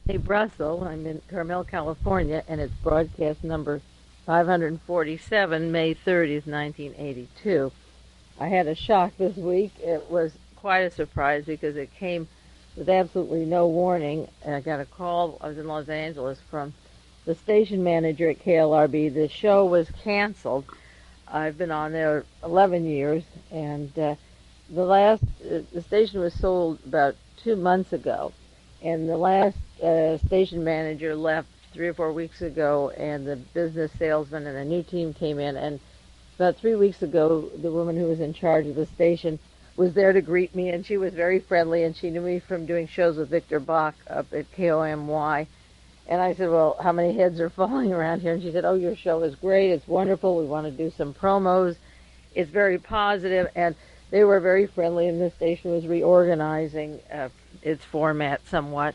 Mae Brussell. I'm in Carmel, California, and it's broadcast number 547, May 30th, 1982. I had a shock this week. It was quite a surprise because it came with absolutely no warning. And I got a call, I was in Los Angeles, from the station manager at KLRB. The show was canceled. I've been on there 11 years, and the station was sold about 2 months ago, and the last station manager left 3 or 4 weeks ago, and the business salesman and a new team came in, and about 3 weeks ago, the woman who was in charge of the station was there to greet me, and she was very friendly, and she knew me from doing shows with Victor Bach up at KOMY. And I said, well, how many heads are falling around here? And she said, oh, your show is great. It's wonderful. We want to do some promos. It's very positive. And they were very friendly, and the station was reorganizing its format somewhat.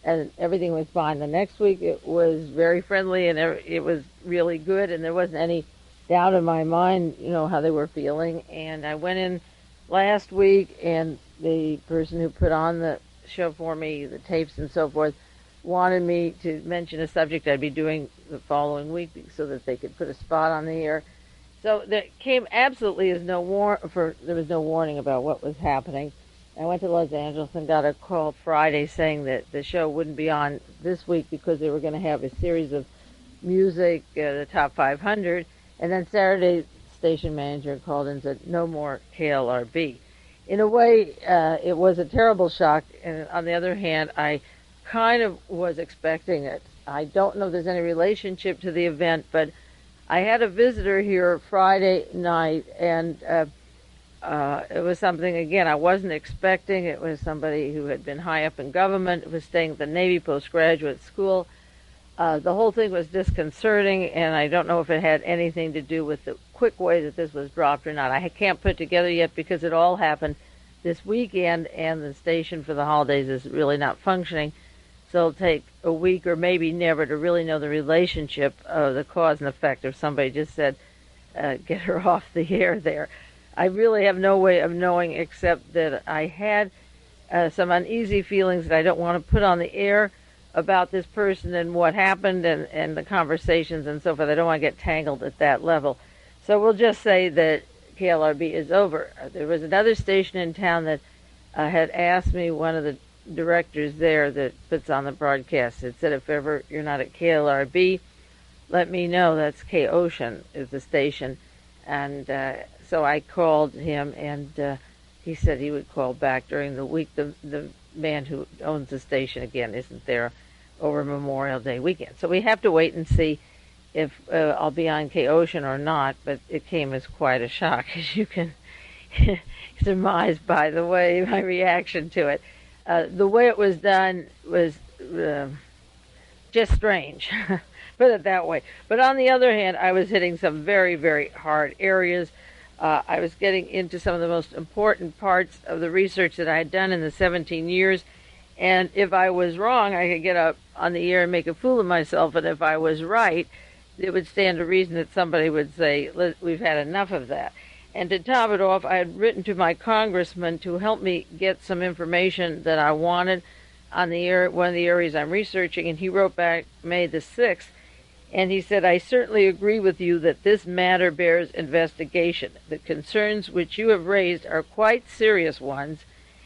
And everything was fine. The next week, it was very friendly, and it was really good. And there wasn't any doubt in my mind, how they were feeling. And I went in last week, and the person who put on the show for me, the tapes and so forth, wanted me to mention a subject I'd be doing the following week so that they could put a spot on the air. So there came absolutely there was no warning about what was happening. I went to Los Angeles and got a call Friday saying that the show wouldn't be on this week because they were going to have a series of music, the top 500, and then Saturday, station manager called and said, no more KLRB. In a way, it was a terrible shock, and on the other hand, I kind of was expecting it. I don't know if there's any relationship to the event, but I had a visitor here Friday night, and it was something, again, I wasn't expecting. It was somebody who had been high up in government. It was staying at the Navy postgraduate school. The whole thing was disconcerting, and I don't know if it had anything to do with the quick way that this was dropped or not. I can't put together yet because it all happened this weekend, and the station for the holidays is really not functioning. So it'll take a week or maybe never to really know the relationship of the cause and effect if somebody just said, get her off the air there. I really have no way of knowing except that I had some uneasy feelings that I don't want to put on the air about this person and what happened and the conversations and so forth. I don't want to get tangled at that level. So we'll just say that KLRB is over. There was another station in town that had asked me, one of the directors there that puts on the broadcast, it said, if ever you're not at KLRB, let me know. That's K-Ocean is the station. And so I called him, and he said he would call back during the week. The man who owns the station, again, isn't there over Memorial Day weekend. So we have to wait and see if I'll be on K-Ocean or not, but it came as quite a shock, as you can surmise by the way, my reaction to it. The way it was done was just strange, put it that way. But on the other hand, I was hitting some very, very hard areas. I was getting into some of the most important parts of the research that I had done in the 17 years. And if I was wrong, I could get up on the air and make a fool of myself. And if I was right, it would stand to reason that somebody would say, we've had enough of that. And to top it off, I had written to my congressman to help me get some information that I wanted on the air, one of the areas I'm researching, and he wrote back May the 6th, and he said, I certainly agree with you that this matter bears investigation. The concerns which you have raised are quite serious ones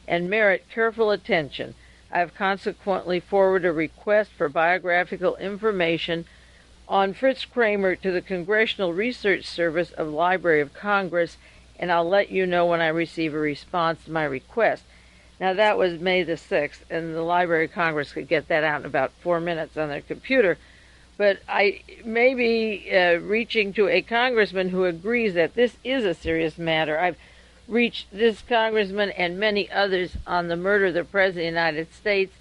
and merit careful attention. I have consequently forwarded a request for biographical information on Fritz Kramer to the Congressional Research Service of the Library of Congress, and I'll let you know when I receive a response to my request. Now, that was May the 6th, and the Library of Congress could get that out in about 4 minutes on their computer. But I may be reaching to a congressman who agrees that this is a serious matter. I've reached this congressman and many others on the murder of the President of the United States.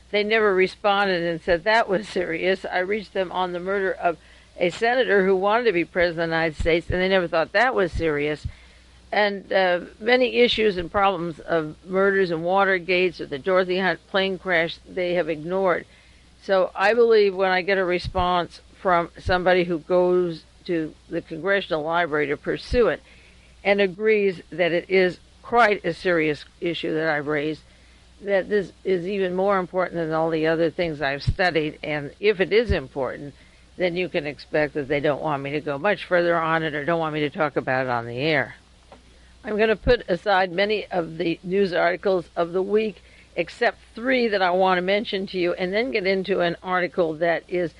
They never responded and said that was serious. I reached them on the murder of a senator who wanted to be president of the United States, and they never thought that was serious. And many issues and problems of murders and Watergates or the Dorothy Hunt plane crash, they have ignored. So I believe when I get a response from somebody who goes to the Congressional Library to pursue it and agrees that it is quite a serious issue that I've raised, that this is even more important than all the other things I've studied, and if it is important, then you can expect that they don't want me to go much further on it or don't want me to talk about it on the air. I'm going to put aside many of the news articles of the week, except 3 that I want to mention to you, and then get into an article that is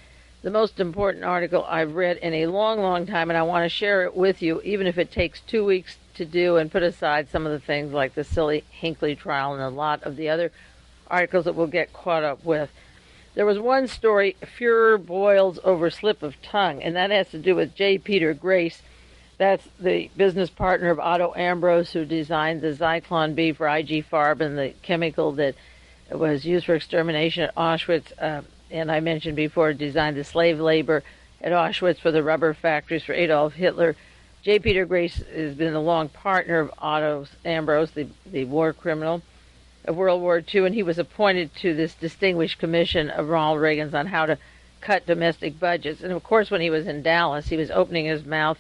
the most important article I've read in a long, long time, and I want to share it with you, even if it takes 2 weeks to do, and put aside some of the things like the silly Hinckley trial and a lot of the other articles that we'll get caught up with. There was one story, furor boils over slip of tongue, and that has to do with J. Peter Grace. That's the business partner of Otto Ambros, who designed the Zyklon B for IG Farb and the chemical that was used for extermination at Auschwitz. And I mentioned before, designed the slave labor at Auschwitz for the rubber factories for Adolf Hitler. J. Peter Grace has been a long partner of Otto Ambros, the war criminal of World War II, and he was appointed to this distinguished commission of Ronald Reagan's on how to cut domestic budgets. And of course, when he was in Dallas, he was opening his mouth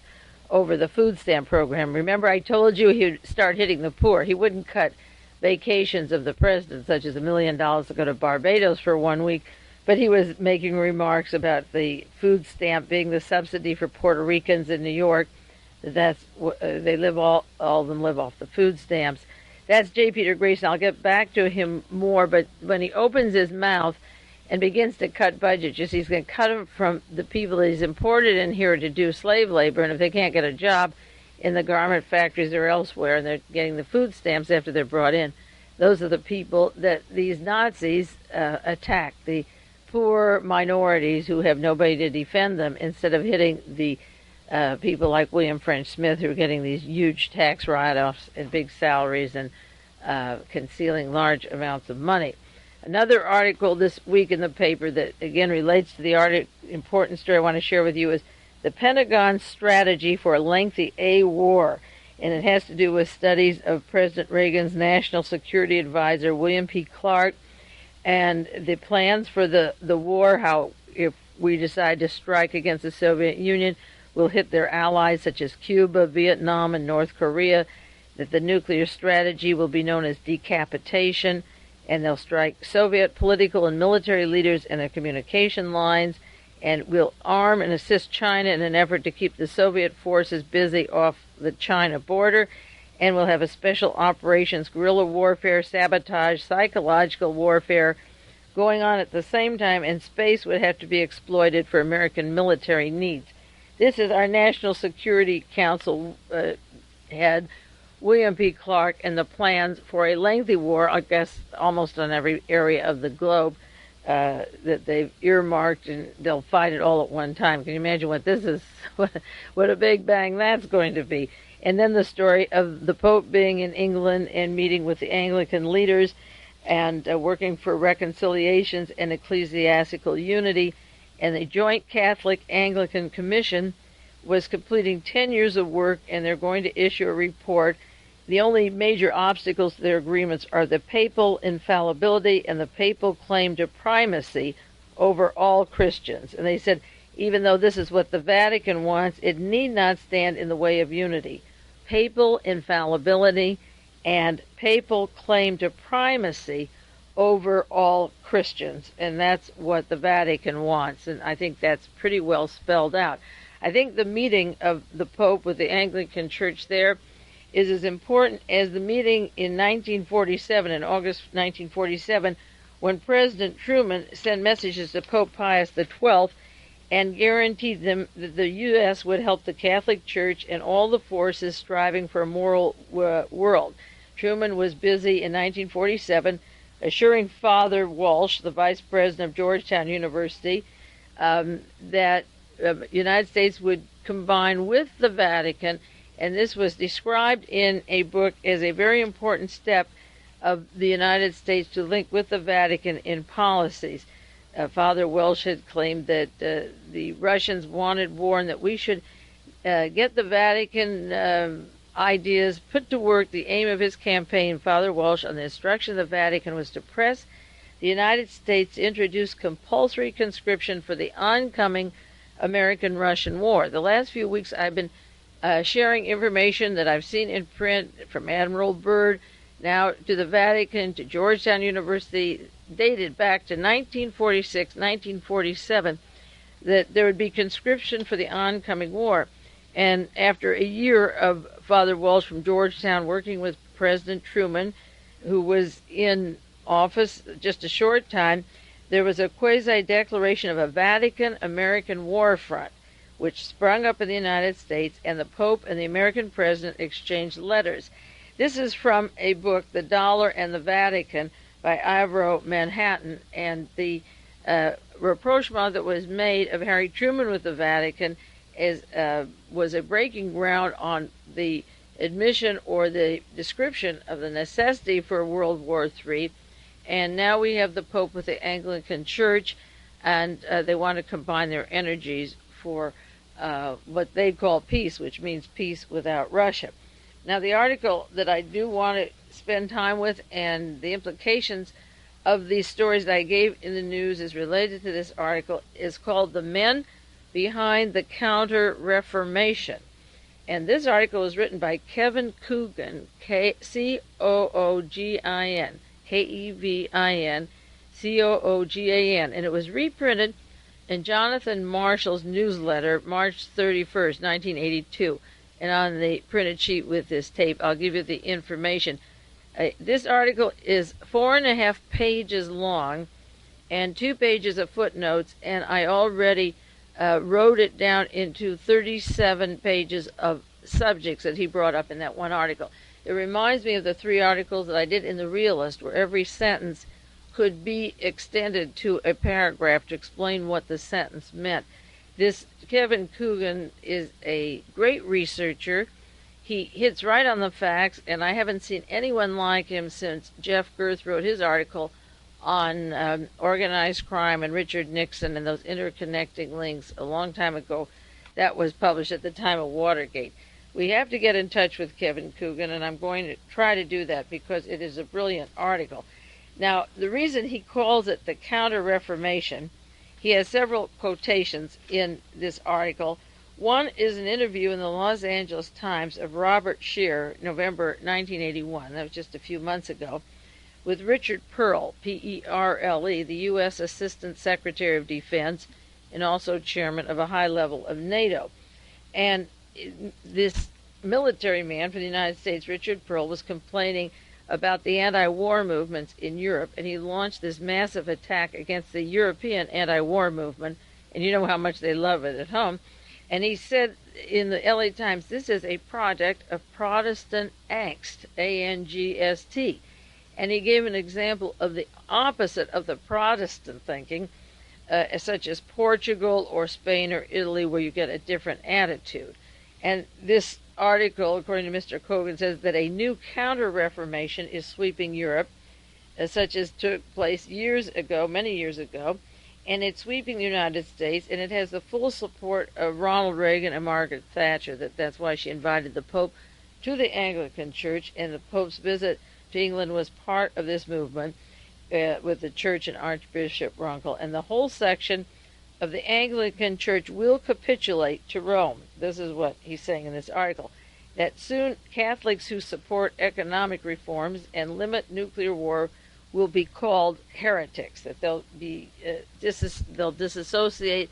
over the food stamp program. Remember, I told you he'd start hitting the poor. He wouldn't cut vacations of the president, such as $1 million to go to Barbados for 1 week, but he was making remarks about the food stamp being the subsidy for Puerto Ricans in New York. That's they live all of them live off the food stamps. That's J. Peter Grace, and I'll get back to him more, but when he opens his mouth and begins to cut budgets, you see, he's going to cut them from the people that he's imported in here to do slave labor, and if they can't get a job in the garment factories or elsewhere, and they're getting the food stamps after they're brought in, those are the people that these Nazis attack, the poor minorities who have nobody to defend them, instead of hitting the people like William French Smith, who are getting these huge tax write-offs and big salaries and concealing large amounts of money. Another article this week in the paper that, again, relates to the important story I want to share with you is the Pentagon's strategy for a lengthy war. And it has to do with studies of President Reagan's National Security Advisor, William P. Clark, and the plans for the war, how if we decide to strike against the Soviet Union, will hit their allies such as Cuba, Vietnam, and North Korea, that the nuclear strategy will be known as decapitation, and they'll strike Soviet political and military leaders and their communication lines, and will arm and assist China in an effort to keep the Soviet forces busy off the China border, and will have a special operations, guerrilla warfare, sabotage, psychological warfare going on at the same time, and space would have to be exploited for American military needs. This is our National Security Council head, William P. Clark, and the plans for a lengthy war, I guess almost on every area of the globe, that they've earmarked, and they'll fight it all at one time. Can you imagine what this is? What a big bang that's going to be. And then the story of the Pope being in England and meeting with the Anglican leaders and working for reconciliations and ecclesiastical unity. And the Joint Catholic Anglican Commission was completing 10 years of work, and they're going to issue a report. The only major obstacles to their agreements are the papal infallibility and the papal claim to primacy over all Christians. And they said, even though this is what the Vatican wants, it need not stand in the way of unity. Papal infallibility and papal claim to primacy over all Christians, and that's what the Vatican wants, and I think that's pretty well spelled out. I think the meeting of the Pope with the Anglican Church there is as important as the meeting in 1947, in August 1947, when President Truman sent messages to Pope Pius XII and guaranteed them that the U.S. would help the Catholic Church and all the forces striving for a moral world. Truman was busy in 1947 assuring Father Walsh, the vice president of Georgetown University, that the United States would combine with the Vatican, and this was described in a book as a very important step of the United States to link with the Vatican in policies. Father Welsh had claimed that the Russians wanted war and that we should get the Vatican ideas put to work. The aim of his campaign, Father Walsh, on the instruction of the Vatican, was to press the United States to introduce compulsory conscription for the oncoming American-Russian war. The last few weeks I've been sharing information that I've seen in print from Admiral Byrd now to the Vatican, to Georgetown University, dated back to 1946, 1947, that there would be conscription for the oncoming war. And after a year of Father Walsh from Georgetown working with President Truman, who was in office just a short time, there was a quasi-declaration of a Vatican American war front, which sprung up in the United States, and the Pope and the American president exchanged letters. This is from a book, The Dollar and the Vatican, by Ivro Manhattan, and the rapprochement that was made of Harry Truman with the Vatican was a breaking ground on the admission or the description of the necessity for World War III. And now we have the Pope with the Anglican Church, and they want to combine their energies for what they call peace, which means peace without Russia. Now, the article that I do want to spend time with and the implications of these stories that I gave in the news is related to this article, is called The Men Behind the Counter-Reformation. And this article was written by Kevin Coogan, Coogin, Kevin Coogan, and it was reprinted in Jonathan Marshall's newsletter, March 31st, 1982. And on the printed sheet with this tape, I'll give you the information. This article is 4.5 pages long and 2 pages of footnotes, and I already wrote it down into 37 pages of subjects that he brought up in that one article. It reminds me of the 3 articles that I did in The Realist, where every sentence could be extended to a paragraph to explain what the sentence meant. This Kevin Coogan is a great researcher. He hits right on the facts, and I haven't seen anyone like him since Jeff Gerth wrote his article on organized crime and Richard Nixon and those interconnecting links a long time ago. That was published at the time of Watergate. We have to get in touch with Kevin Coogan, and I'm going to try to do that because it is a brilliant article. Now, the reason he calls it the Counter-Reformation, he has several quotations in this article. One is an interview in the Los Angeles Times of Robert Scheer, November 1981, that was just a few months ago, with Richard Perle, P-E-R-L-E, the U.S. Assistant Secretary of Defense and also chairman of a high level of NATO. And this military man for the United States, Richard Perle, was complaining about the anti-war movements in Europe, and he launched this massive attack against the European anti-war movement, and you know how much they love it at home. And he said in the LA Times, this is a product of Protestant angst, A-N-G-S-T. And he gave an example of the opposite of the Protestant thinking, such as Portugal or Spain or Italy, where you get a different attitude. And this article, according to Mr. Coogan, says that a new counter-reformation is sweeping Europe, such as took place many years ago, and it's sweeping the United States, and it has the full support of Ronald Reagan and Margaret Thatcher. That's why she invited the Pope to the Anglican Church, and the Pope's visit to England was part of this movement with the Church and Archbishop Runkle. And the whole section of the Anglican Church will capitulate to Rome. This is what he's saying in this article, that soon Catholics who support economic reforms and limit nuclear war will be called heretics, that they'll disassociate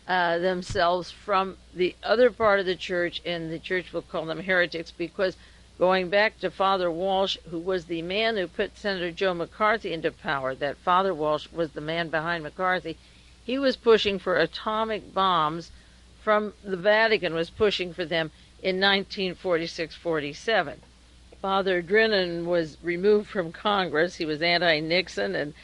themselves from the other part of the church, and the church will call them heretics because, going back to Father Walsh, who was the man who put Senator Joe McCarthy into power, that Father Walsh was the man behind McCarthy. He was pushing for atomic bombs from the Vatican, was pushing for them in 1946-47. Father Drinnan was removed from Congress. He was anti-Nixon and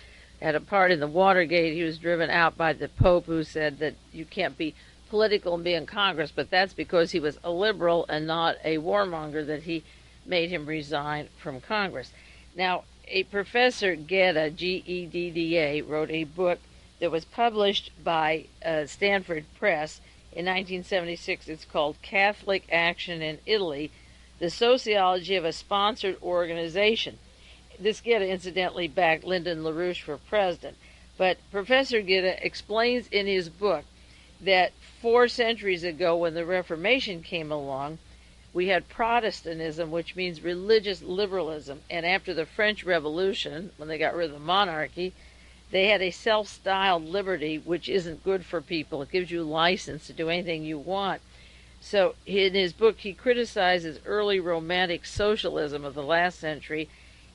had a part in the Watergate. He was driven out by the Pope, who said that you can't be political and be in Congress, but that's because he was a liberal and not a warmonger that he made him resign from Congress. Now, a Professor Gedda, G-E-D-D-A, wrote a book that was published by Stanford Press in 1976. It's called Catholic Action in Italy, The Sociology of a Sponsored Organization. This Gedda incidentally backed Lyndon LaRouche for president. But Professor Gedda explains in his book that 4 centuries ago, when the Reformation came along, We had Protestantism, which means religious liberalism. And after the French Revolution, when they got rid of the monarchy, they had a self-styled liberty, which isn't good for people. It gives you license to do anything you want. So in his book, he criticizes early romantic socialism of the last century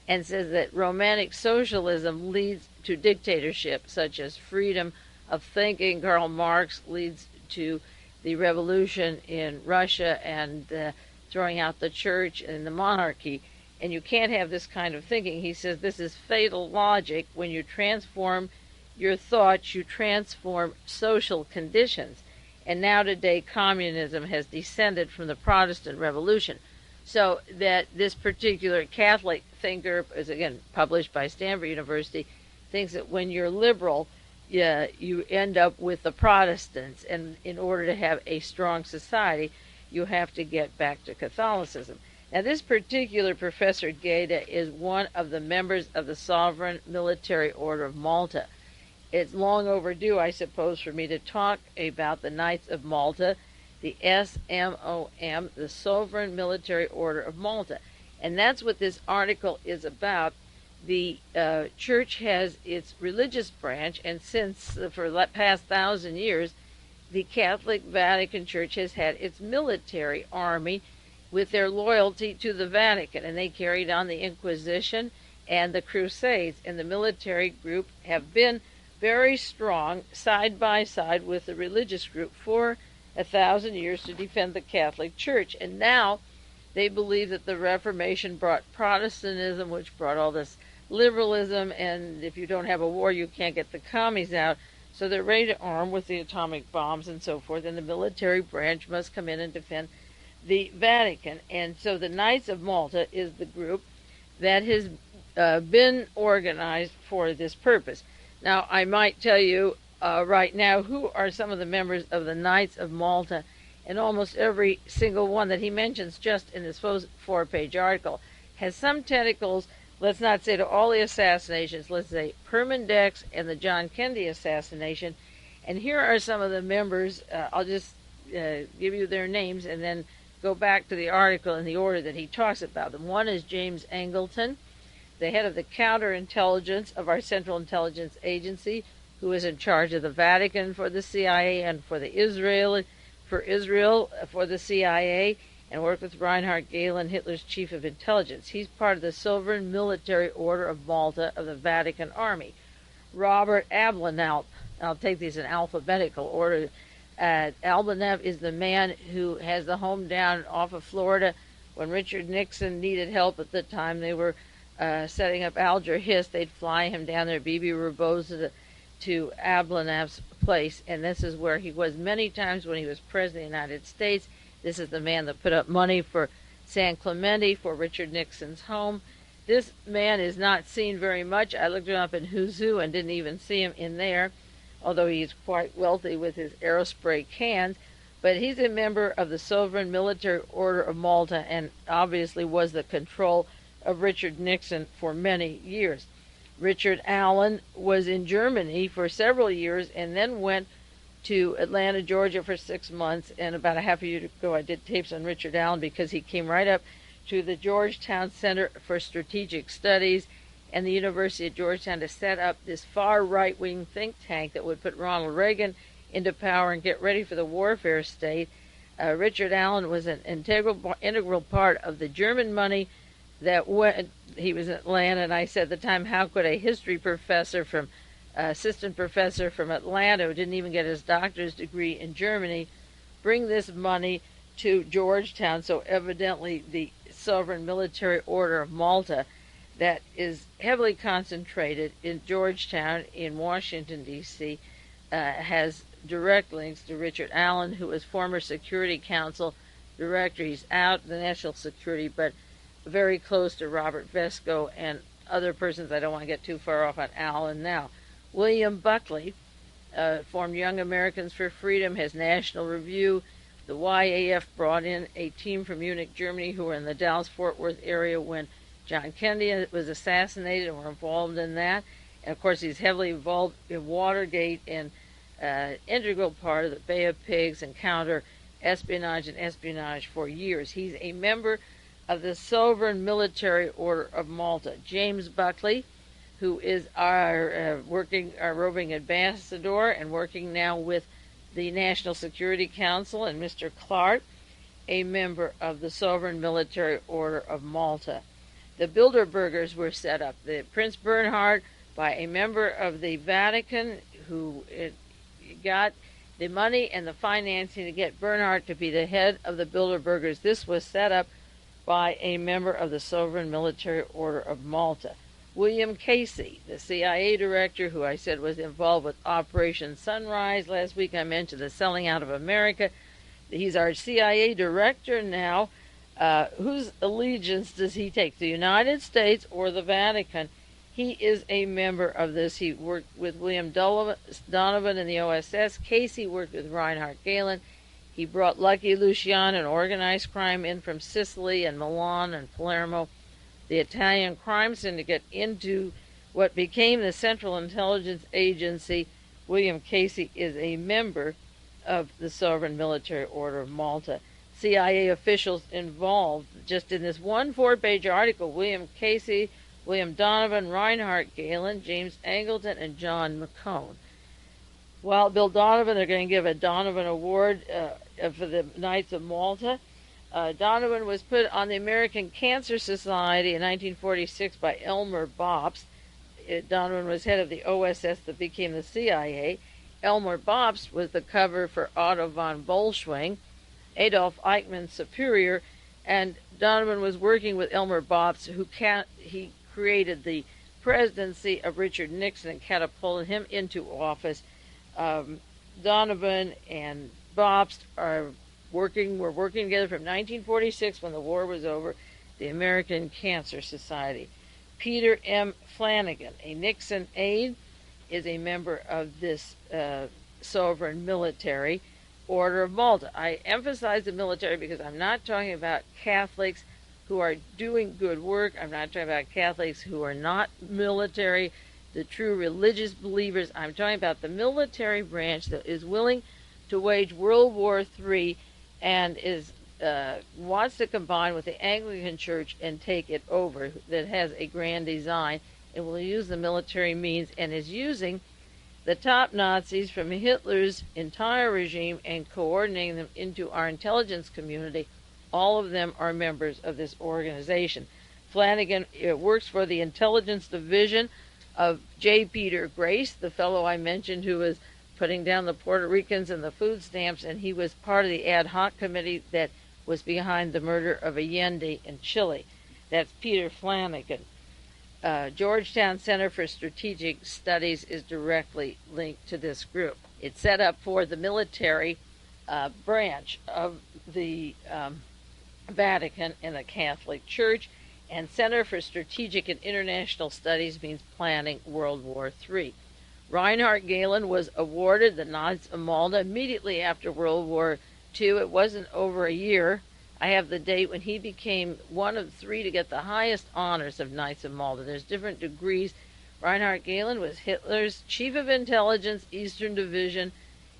and says that romantic socialism leads to dictatorship, such as freedom of thinking. Karl Marx leads to the revolution in Russia and throwing out the church and the monarchy. And you can't have this kind of thinking. He says this is fatal logic. When you transform your thoughts, you transform social conditions. And now today, communism has descended from the Protestant Revolution. So that this particular Catholic thinker, is again published by Stanford University, thinks that when you're liberal, you end up with the Protestants. And in order to have a strong society, you have to get back to Catholicism. Now, this particular Professor Gaeta is one of the members of the Sovereign Military Order of Malta. It's long overdue, I suppose, for me to talk about the Knights of Malta, the SMOM, the Sovereign Military Order of Malta. And that's what this article is about. The church has its religious branch, and since for the past 1,000 years, the Catholic Vatican Church has had its military army with their loyalty to the Vatican, and they carried on the Inquisition and the Crusades, and the military group have been very strong side by side with the religious group for 1,000 years to defend the Catholic Church. And now they believe that the Reformation brought Protestantism, which brought all this liberalism, and if you don't have a war, you can't get the commies out. So they're ready to arm with the atomic bombs and so forth, and the military branch must come in and defend the Vatican. And so the Knights of Malta is the group that has been organized for this purpose. Now, I might tell you right now who are some of the members of the Knights of Malta, and almost every single one that he mentions just in this 4-page article has some tentacles, let's not say to all the assassinations, let's say Permindex and the John Kennedy assassination. And here are some of the members. I'll just give you their names and then go back to the article in the order that he talks about them. One is James Angleton, the head of the counterintelligence of our Central Intelligence Agency, who is in charge of the Vatican for the CIA and for Israel for the CIA, and worked with Reinhard Gehlen, Hitler's chief of intelligence. He's part of the Sovereign Military Order of Malta of the Vatican Army. Robert Ablanev, I'll take these in alphabetical order. Ablanev is the man who has the home down off of Florida. When Richard Nixon needed help at the time, they were setting up Alger Hiss. They'd fly him down there, Bibi Rabosa, to Ablanev's place, and this is where he was many times when he was president of the United States. This is the man that put up money for San Clemente, for Richard Nixon's home. This man is not seen very much. I looked him up in Who's Who and didn't even see him in there, although he's quite wealthy with his aerospray cans. But he's a member of the Sovereign Military Order of Malta and obviously was the control of Richard Nixon for many years. Richard Allen was in Germany for several years and then went to Atlanta, Georgia for 6 months. And about a half a year ago, I did tapes on Richard Allen because he came right up to the Georgetown Center for Strategic Studies and the University of Georgetown to set up this far right-wing think tank that would put Ronald Reagan into power and get ready for the warfare state. Richard Allen was an integral part of the German money that went. He was in Atlanta, and I said at the time, how could a history professor assistant professor from Atlanta, who didn't even get his doctor's degree in Germany, bring this money to Georgetown? So evidently the Sovereign Military Order of Malta, that is heavily concentrated in Georgetown in Washington, D.C., has direct links to Richard Allen, who was former Security Council director. He's out the national security, but very close to Robert Vesco and other persons. I don't want to get too far off on Allen now. William Buckley formed Young Americans for Freedom, has National Review. The YAF brought in a team from Munich, Germany, who were in the Dallas-Fort Worth area when John Kennedy was assassinated and were involved in that. And, of course, he's heavily involved in Watergate and integral part of the Bay of Pigs and counter espionage and espionage for years. He's a member of the Sovereign Military Order of Malta. James Buckley, who is our roving ambassador and working now with the National Security Council, and Mr. Clark, a member of the Sovereign Military Order of Malta. The Bilderbergers were set up. The Prince Bernhard, by a member of the Vatican, who got the money and the financing to get Bernhard to be the head of the Bilderbergers. This was set up by a member of the Sovereign Military Order of Malta. William Casey, the CIA director who I said was involved with Operation Sunrise. Last week I mentioned the selling out of America. He's our CIA director now. Whose allegiance does he take, the United States or the Vatican? He is a member of this. He worked with William Donovan in the OSS. Casey worked with Reinhard Gehlen. He brought Lucky Luciano and organized crime in from Sicily and Milan and Palermo, the Italian crime syndicate, into what became the Central Intelligence Agency. William Casey is a member of the Sovereign Military Order of Malta. CIA officials involved, just in this one 4-page article: William Casey, William Donovan, Reinhard Gehlen, James Angleton, and John McCone. Well, Bill Donovan, they're going to give a Donovan Award for the Knights of Malta. Donovan was put on the American Cancer Society in 1946 by Elmer Bobst. Donovan was head of the OSS that became the CIA. Elmer Bobst was the cover for Otto von Bolschwing, Adolf Eichmann's superior, and Donovan was working with Elmer Bobst, he created the presidency of Richard Nixon and catapulted him into office. Donovan and Bobst were working together from 1946, when the war was over, the American Cancer Society. Peter M. Flanagan, a Nixon aide, is a member of this Sovereign Military Order of Malta. I emphasize the military because I'm not talking about Catholics who are doing good work. I'm not talking about Catholics who are not military, the true religious believers. I'm talking about the military branch that is willing to wage World War III and wants to combine with the Anglican Church and take it over, that has a grand design and will use the military means, and is using the top Nazis from Hitler's entire regime and coordinating them into our intelligence community. All of them are members of this organization. Flanagan works for the intelligence division of J. Peter Grace, the fellow I mentioned who was putting down the Puerto Ricans and the food stamps, and he was part of the ad hoc committee that was behind the murder of Allende in Chile. That's Peter Flanagan. Georgetown Center for Strategic Studies is directly linked to this group. It's set up for the military branch of the Vatican and the Catholic Church, and Center for Strategic and International Studies means planning World War III. Reinhard Gehlen was awarded the Knights of Malta immediately after World War II. It wasn't over a year. I have the date when he became one of 3 to get the highest honors of Knights of Malta. There's different degrees. Reinhard Gehlen was Hitler's chief of intelligence, Eastern Division,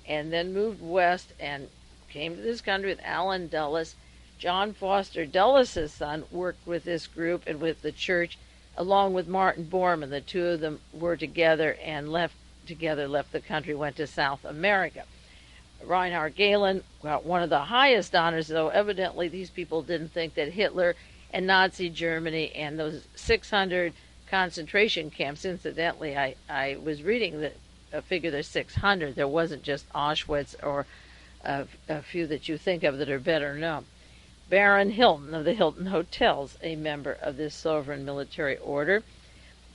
and then moved west and came to this country with Alan Dulles. John Foster Dulles' son worked with this group and with the church, along with Martin Bormann. The two of them were together and left the country, went to South America. Reinhard Gehlen got one of the highest honors, though evidently these people didn't think that Hitler and Nazi Germany and those 600 concentration camps, incidentally, I was reading a figure there's 600. There wasn't just Auschwitz or a few that you think of that are better known. Baron Hilton of the Hilton Hotels, a member of this Sovereign Military Order.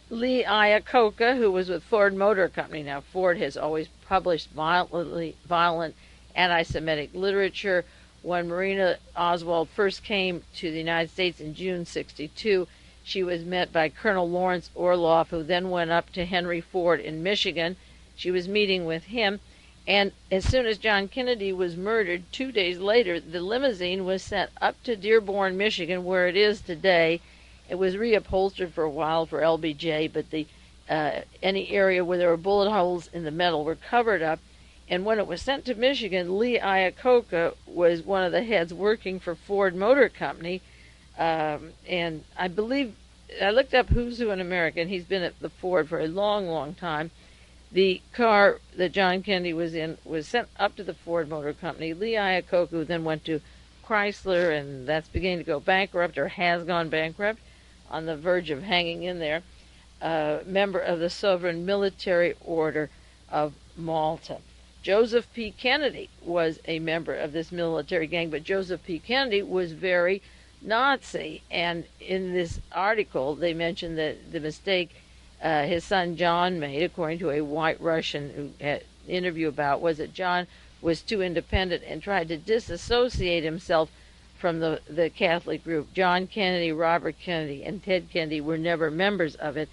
Lee Iacocca, who was with Ford Motor Company. Now, Ford has always published violent anti-Semitic literature. When Marina Oswald first came to the United States in June '62, she was met by Colonel Lawrence Orloff, who then went up to Henry Ford in Michigan. She was meeting with him, and as soon as John Kennedy was murdered, 2 days later, the limousine was sent up to Dearborn, Michigan, where it is today. It was reupholstered for a while for LBJ, but any area where there were bullet holes in the metal were covered up, And when it was sent to Michigan, Lee Iacocca was one of the heads working for Ford Motor Company. And I believe, I looked up who's who in America, and he's been at the Ford for a long, long time. The car that John Kennedy was in was sent up to the Ford Motor Company. Lee Iacocca, who then went to Chrysler, and that's beginning to go bankrupt, or has gone bankrupt, on the verge of hanging in there, member of the Sovereign Military Order of Malta. Joseph P. Kennedy was a member of this military gang, but Joseph P. Kennedy was very Nazi. And in this article, they mentioned that the mistake his son John made, according to a white Russian who had an interview about, was that John was too independent and tried to disassociate himself from the Catholic group. John Kennedy, Robert Kennedy, and Ted Kennedy were never members of it,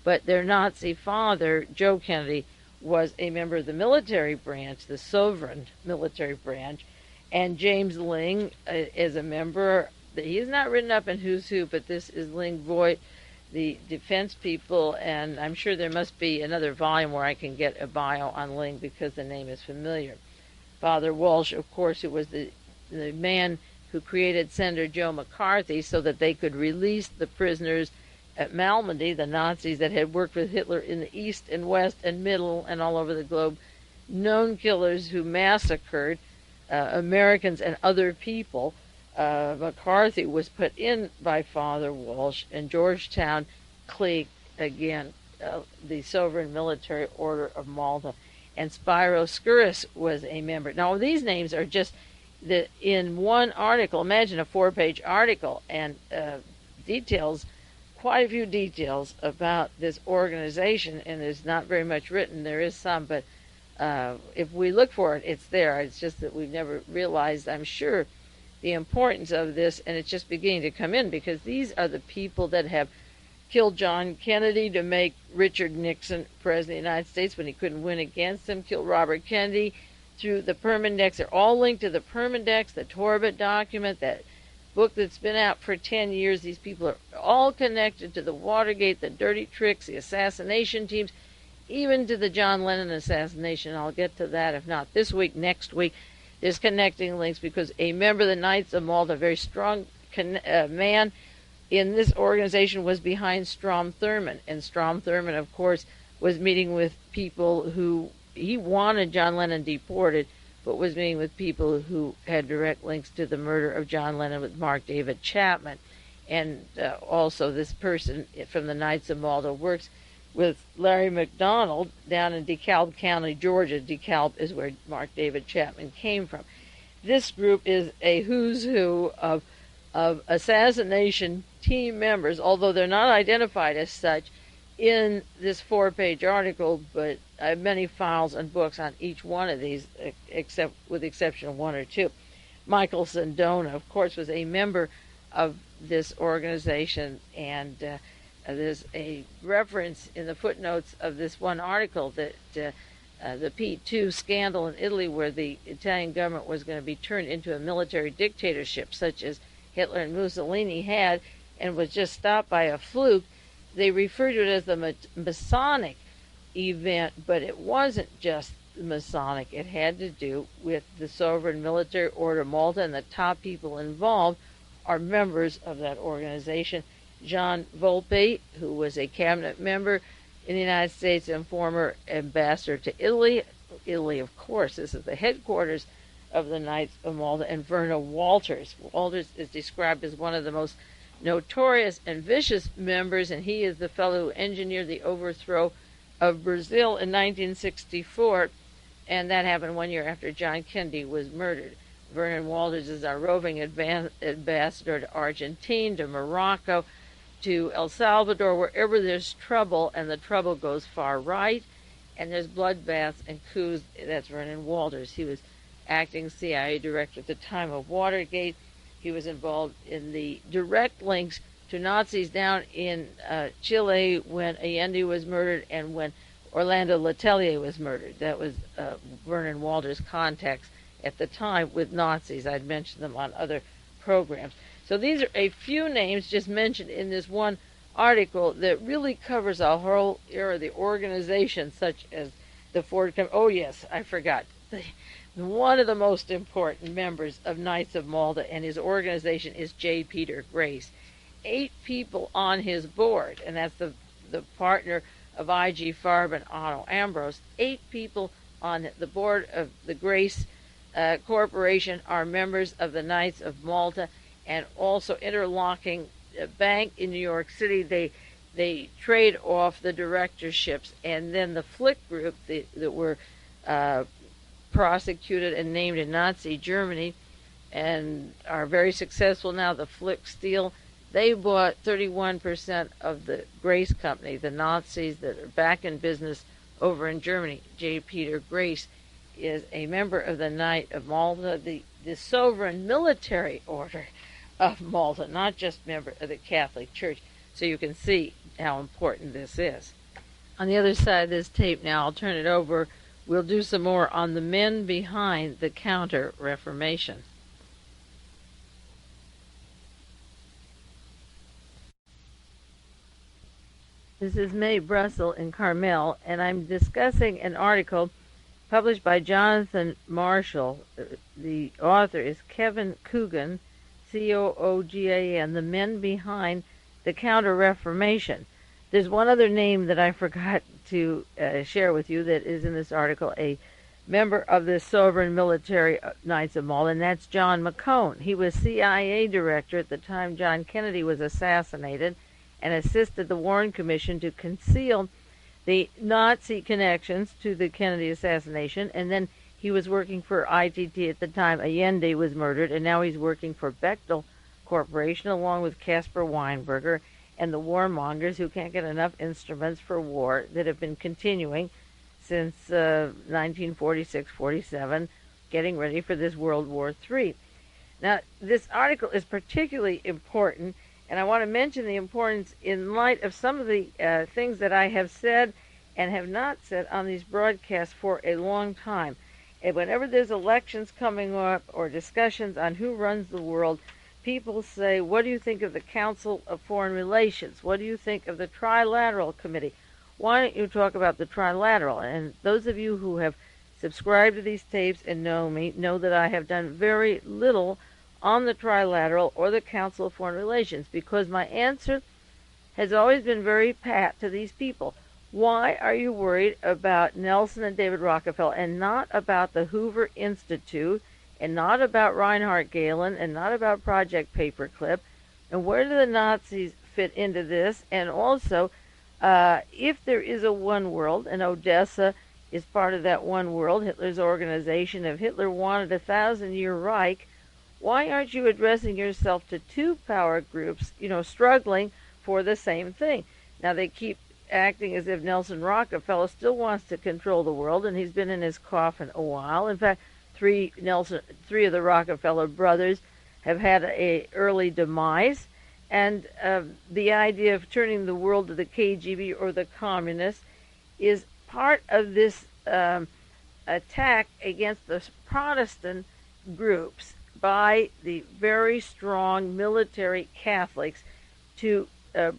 but their Nazi father, Joe Kennedy, was a member of the military branch, the Sovereign military branch, and James Ling is a member. He is not written up in Who's Who, but this is Ling Voigt, the defense people, and I'm sure there must be another volume where I can get a bio on Ling because the name is familiar. Father Walsh, of course, who was the man who created Senator Joe McCarthy so that they could release the prisoners at Malmedy, the Nazis that had worked with Hitler in the East and West and Middle and all over the globe, known killers who massacred Americans and other people. McCarthy was put in by Father Walsh, and Georgetown clique, again, the Sovereign Military Order of Malta, and Spyro Skouras was a member. Now, these names are just in one article. Imagine a 4-page article, and details, quite a few details about this organization, and there's not very much written. There is some, but if we look for it, it's there. It's just that we've never realized, I'm sure, the importance of this, and it's just beginning to come in, because these are the people that have killed John Kennedy to make Richard Nixon president of the United States when he couldn't win against him, killed Robert Kennedy through the Permindex. They're all linked to the Permindex, the Torbett document, that book that's been out for 10 years. These people are all connected to the Watergate, the dirty tricks, the assassination teams, even to the John Lennon assassination. I'll get to that, if not this week, next week. There's connecting links, because a member of the Knights of Malta, a very strong man in this organization, was behind Strom Thurmond. And Strom Thurmond, of course, was meeting with people who he wanted John Lennon deported, but was meeting with people who had direct links to the murder of John Lennon with Mark David Chapman. And also this person from the Knights of Malta works with Larry McDonald down in DeKalb County, Georgia. DeKalb is where Mark David Chapman came from. This group is a who's who of assassination team members, although they're not identified as such in this 4-page article, but I have many files and books on each one of these, except with the exception of one or two. Michael Sindona, of course, was a member of this organization, and there's a reference in the footnotes of this one article that the P2 scandal in Italy, where the Italian government was going to be turned into a military dictatorship, such as Hitler and Mussolini had, and was just stopped by a fluke. They referred to it as the Masonic event, but it wasn't just Masonic. It had to do with the Sovereign Military Order of Malta, and the top people involved are members of that organization. John Volpe, who was a cabinet member in the United States and former ambassador to Italy. Italy, of course, this is the headquarters of the Knights of Malta. And Werner Walters. Walters is described as one of the most notorious and vicious members, and he is the fellow who engineered the overthrow of Brazil in 1964, and that happened 1 year after John Kennedy was murdered. Vernon Walters is our roving ambassador to Argentina, to Morocco, to El Salvador, wherever there's trouble, and the trouble goes far right, and there's bloodbaths and coups. That's Vernon Walters. He was acting CIA director at the time of Watergate. He was involved in the direct links to Nazis down in Chile when Allende was murdered and when Orlando Letelier was murdered. That was Vernon Walters' contacts at the time with Nazis. I'd mentioned them on other programs. So these are a few names just mentioned in this one article that really covers a whole era of the organization, such as the Ford Company. Oh yes, I forgot. one of the most important members of Knights of Malta, and his organization is J. Peter Grace. 8 people on his board, and that's the partner of I.G. Farb and Otto Ambrose. 8 people on the board of the Grace Corporation are members of the Knights of Malta, and also interlocking bank in New York City. They trade off the directorships, and then the Flick group that were prosecuted and named in Nazi Germany and are very successful now, the Flick Steel, they bought 31% of the Grace Company, the Nazis that are back in business over in Germany. J. Peter Grace is a member of the Knight of Malta, the sovereign military order of Malta, not just member of the Catholic Church. So you can see how important this is. On the other side of this tape now, I'll turn it over. We'll do some more on the men behind the Counter-Reformation. This is Mae Brussell in Carmel, and I'm discussing an article published by Jonathan Marshall. The author is Kevin Coogan, Coogan, The Men Behind the Counter-Reformation. There's one other name that I forgot to share with you that is in this article, a member of the Sovereign Military Knights of Malta, and that's John McCone. He was CIA director at the time John Kennedy was assassinated and assisted the Warren Commission to conceal the Nazi connections to the Kennedy assassination, and then he was working for ITT at the time Allende was murdered, and now he's working for Bechtel Corporation along with Caspar Weinberger and the warmongers who can't get enough instruments for war that have been continuing since 1946-47, getting ready for this World War III. Now, this article is particularly important, and I want to mention the importance in light of some of the things that I have said and have not said on these broadcasts for a long time. And whenever there's elections coming up or discussions on who runs the world, people say, what do you think of the Council of Foreign Relations? What do you think of the Trilateral Committee? Why don't you talk about the Trilateral? And those of you who have subscribed to these tapes and know me know that I have done very little on the Trilateral or the Council of Foreign Relations, because my answer has always been very pat to these people. Why are you worried about Nelson and David Rockefeller and not about the Hoover Institute and not about Reinhard Gehlen and not about Project Paperclip? And where do the Nazis fit into this? And also, if there is a one world, and Odessa is part of that one world, Hitler's organization, if Hitler wanted a 1,000-year Reich, why aren't you addressing yourself to 2 power groups, struggling for the same thing? Now, they keep acting as if Nelson Rockefeller still wants to control the world, and he's been in his coffin a while. In fact, 3 of the Rockefeller brothers have had an early demise, and the idea of turning the world to the KGB or the communists is part of this attack against the Protestant groups by the very strong military Catholics to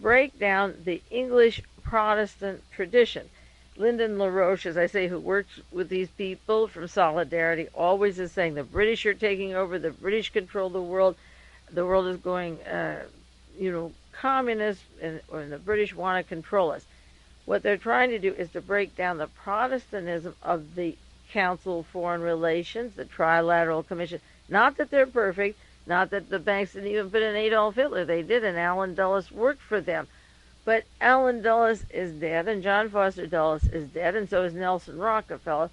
break down the English Protestant tradition. Lyndon LaRoche, as I say, who works with these people from Solidarity, always is saying the British are taking over, the British control the world is going, communist, and the British want to control us. What they're trying to do is to break down the Protestantism of the Council of Foreign Relations, the Trilateral Commission. Not that they're perfect, not that the banks didn't even put in Adolf Hitler. They did, and Allen Dulles worked for them. But Allen Dulles is dead, and John Foster Dulles is dead, and so is Nelson Rockefeller.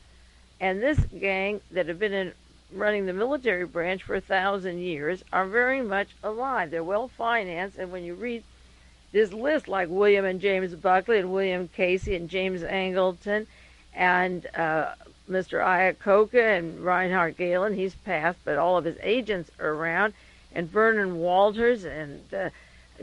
And this gang that have been running the military branch for 1,000 years are very much alive. They're well financed, and when you read this list, like William and James Buckley and William Casey and James Angleton and Mr. Iacocca and Reinhard Gehlen, he's passed, but all of his agents are around, and Vernon Walters and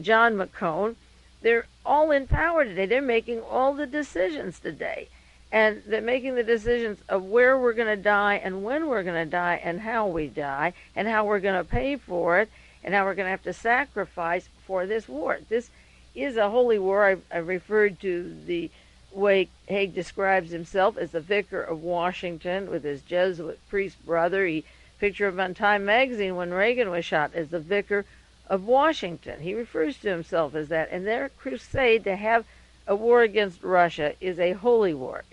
John McCone, they're all in power today. They're making all the decisions today. And they're making the decisions of where we're going to die and when we're going to die and how we die and how we're going to pay for it and how we're going to have to sacrifice for this war. This is a holy war. I referred to the Haig describes himself as the vicar of Washington with his Jesuit priest brother. He pictured him on Time magazine when Reagan was shot as the vicar of Washington. He refers to himself as that. And their crusade to have a war against Russia is a holy war.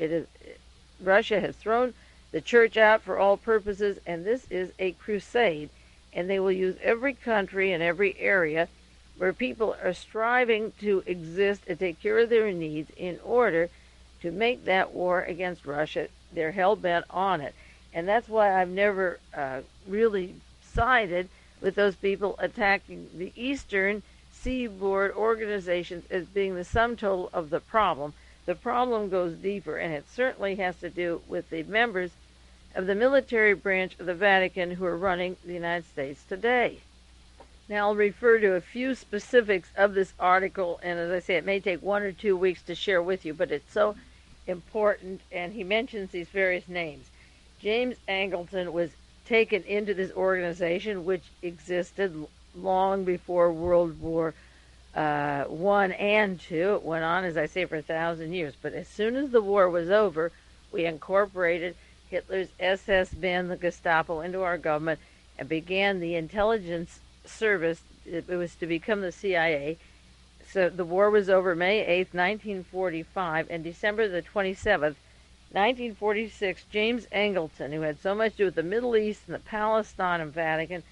Russia has thrown the church out for all purposes, and this is a crusade. And they will use every country and every area where people are striving to exist and take care of their needs in order to make that war against Russia. They're hell-bent on it. And that's why I've never really sided with those people attacking the Eastern Seaboard organizations as being the sum total of the problem. The problem goes deeper, and it certainly has to do with the members of the military branch of the Vatican who are running the United States today. Now, I'll refer to a few specifics of this article, and as I say, it may take 1 or 2 weeks to share with you, but it's so important, and he mentions these various names. James Angleton was taken into this organization, which existed long before World War I and II. It went on, as I say, for 1,000 years. But as soon as the war was over, we incorporated Hitler's SS men, the Gestapo, into our government and began the intelligence service. It was to become the CIA. So the war was over May 8th, 1945, and December the 27th, 1946, James Angleton, who had so much to do with the Middle East and the Palestine and Vatican,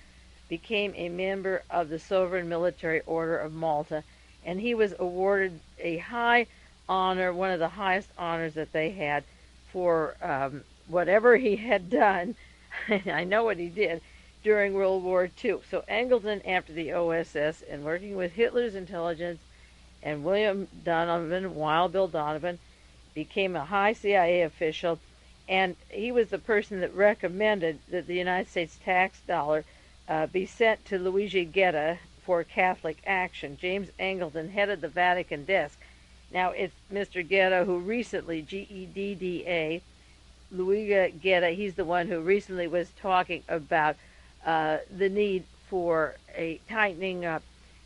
became a member of the Sovereign Military Order of Malta, and he was awarded a high honor, one of the highest honors that they had for whatever he had done. I know what he did during World War II. So Angleton, after the OSS, and working with Hitler's intelligence and William Donovan, Wild Bill Donovan, became a high CIA official, and he was the person that recommended that the United States tax dollar be sent to Luigi Gedda for Catholic action. James Angleton headed the Vatican desk. Now, it's Mr. Gedda who recently, Gedda, Luigi Gedda, he's the one who recently was talking about the need for a tightening up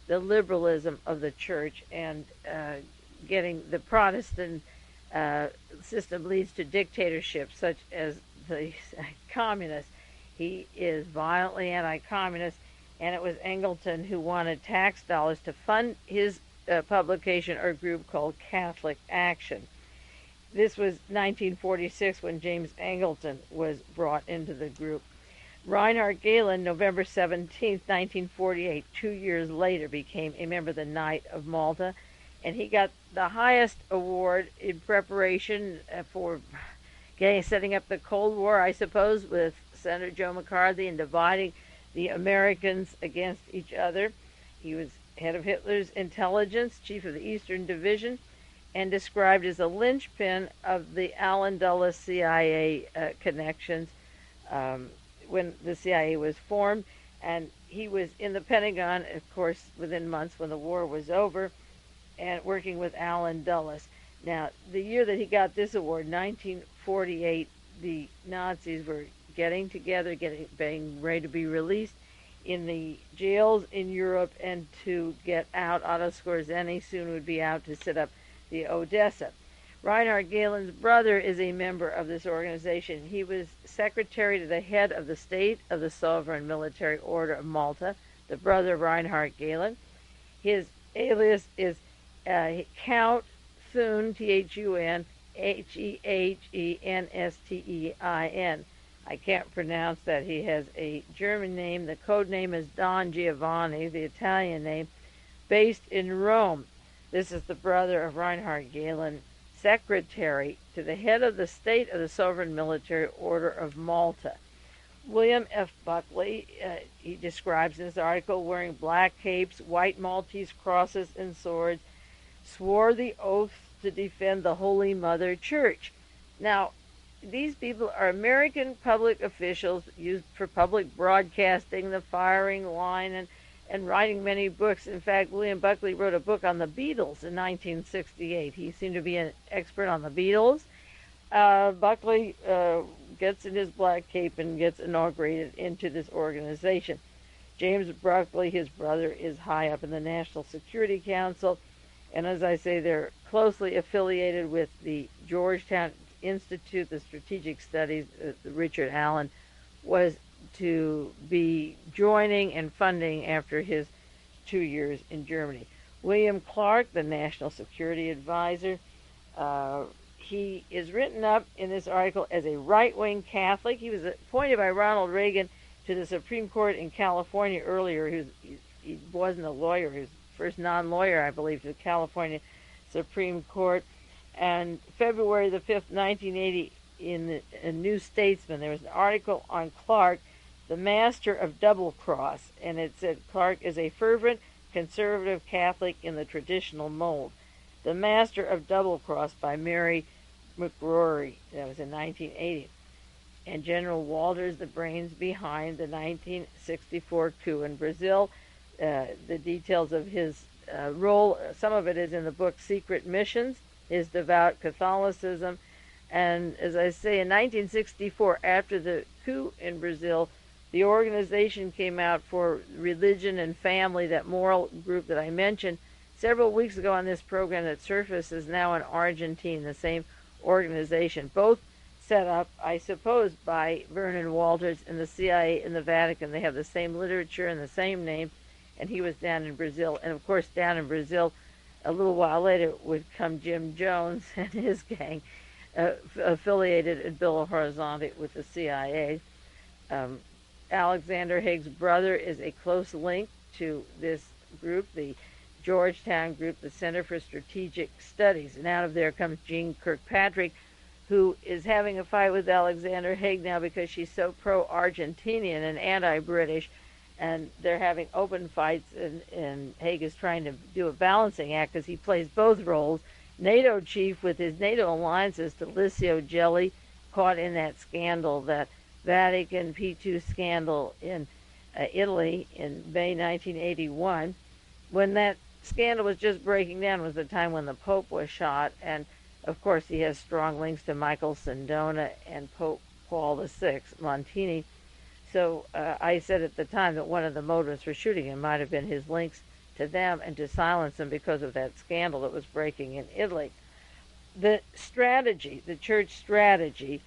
the liberalism of the church, and getting the Protestant system leads to dictatorship, such as the communists. He is violently anti-communist, and it was Angleton who wanted tax dollars to fund his publication or group called Catholic Action. This was 1946 when James Angleton was brought into the group. Reinhard Gehlen, November 17, 1948, 2 years later, became a member of the Knight of Malta, and he got the highest award in preparation for setting up the Cold War, I suppose, with Senator Joe McCarthy and dividing the Americans against each other. He was head of Hitler's intelligence, chief of the Eastern Division, and described as a linchpin of the Allen Dulles CIA connections when the CIA was formed. And he was in the Pentagon, of course, within months when the war was over, and working with Allen Dulles. Now, the year that he got this award, 1948, the Nazis were getting together, being ready to be released in the jails in Europe and to get out. Otto Skorzeny soon would be out to set up the Odessa. Reinhard Gehlen's brother is a member of this organization. He was secretary to the head of the state of the Sovereign Military Order of Malta, the brother of Reinhard Gehlen. His alias is Count Thun, Thun, Hehenstein. I can't pronounce that. He has a German name. The code name is Don Giovanni, the Italian name, based in Rome. This is the brother of Reinhard Gehlen, secretary to the head of the state of the Sovereign Military Order of Malta. William F. Buckley, he describes in this article, wearing black capes, white Maltese crosses and swords, swore the oath to defend the Holy Mother Church. Now, these people are American public officials used for public broadcasting, the firing line, and writing many books. In fact, William Buckley wrote a book on the Beatles in 1968. He seemed to be an expert on the Beatles. Buckley gets in his black cape and gets inaugurated into this organization. James Buckley, his brother, is high up in the National Security Council, And as I say, they're closely affiliated with the Georgetown Institute, the Strategic Studies. Richard Allen was to be joining and funding after his 2 years in Germany. William Clark, the National Security Advisor, he is written up in this article as a right-wing Catholic. He was appointed by Ronald Reagan to the Supreme Court in California earlier. He wasn't a lawyer. He was the first non-lawyer, I believe, to the California Supreme Court. And February the 5th, 1980, in the New Statesman, there was an article on Clark, the master of double cross, and it said Clark is a fervent conservative Catholic in the traditional mold. The Master of Double Cross by Mary McRory. That was in 1980. And General Walters, the brains behind the 1964 coup in Brazil. The details of his role, some of it is in the book Secret Missions, his devout Catholicism. And as I say, in 1964, after the coup in Brazil, the organization came out for religion and family, that moral group that I mentioned several weeks ago on this program that surfaces now in Argentina, the same organization, both set up, I suppose, by Vernon Walters and the CIA in the Vatican. They have the same literature and the same name, and he was down in Brazil. And of course, down in Brazil, a little while later would come Jim Jones and his gang, affiliated in Belo Horizonte with the CIA. Alexander Haig's brother is a close link to this group, the Georgetown group, the Center for Strategic Studies. And out of there comes Jean Kirkpatrick, who is having a fight with Alexander Haig now because she's so pro-Argentinian and anti-British, and they're having open fights, and Haig is trying to do a balancing act because he plays both roles. NATO chief with his NATO alliances, Delisio Gelli, caught in that scandal, that Vatican P2 scandal in Italy in May 1981. When that scandal was just breaking down was the time when the Pope was shot, and of course he has strong links to Michael Sindona and Pope Paul VI, Montini. So I said at the time that one of the motives for shooting him might have been his links to them and to silence them because of that scandal that was breaking in Italy. The strategy, the church strategy,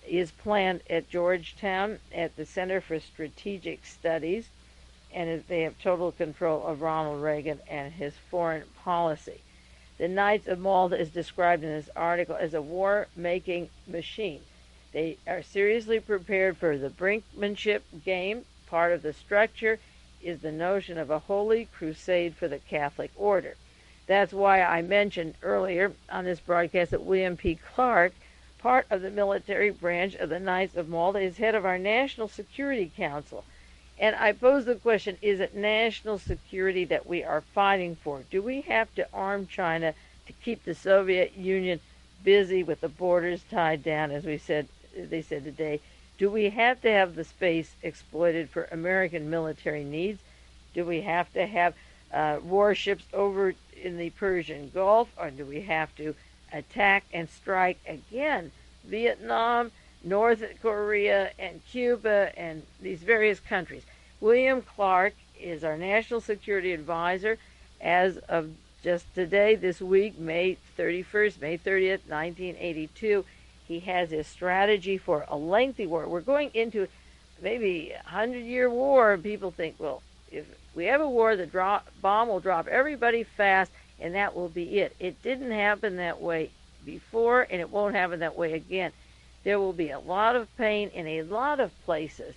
is planned at Georgetown at the Center for Strategic Studies, and they have total control of Ronald Reagan and his foreign policy. The Knights of Malta is described in this article as a war-making machine. They are seriously prepared for the brinkmanship game. Part of the structure is the notion of a holy crusade for the Catholic order. That's why I mentioned earlier on this broadcast that William P. Clark, part of the military branch of the Knights of Malta, is head of our National Security Council. And I pose the question, is it national security that we are fighting for? Do we have to arm China to keep the Soviet Union busy with the borders tied down, as they said today? Do we have to have the space exploited for American military needs? Do we have to have warships over in the Persian Gulf, or do we have to attack and strike again Vietnam, North Korea, and Cuba, and these various countries? William Clark is our National Security Advisor as of just today, this week, May 31st, May 30th, 1982. He has his strategy for a lengthy war. We're going into maybe a 100-year war, and people think, well, if we have a war, the bomb will drop everybody fast, and that will be it. It didn't happen that way before, and it won't happen that way again. There will be a lot of pain in a lot of places.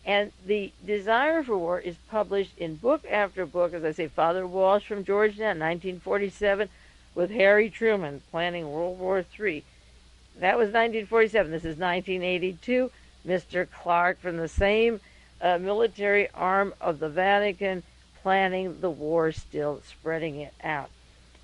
And the desire for war is published in book after book. As I say, Father Walsh from Georgetown, 1947, with Harry Truman planning World War III. That was 1947. This is 1982. Mr. Clark from the same military arm of the Vatican planning the war, still spreading it out.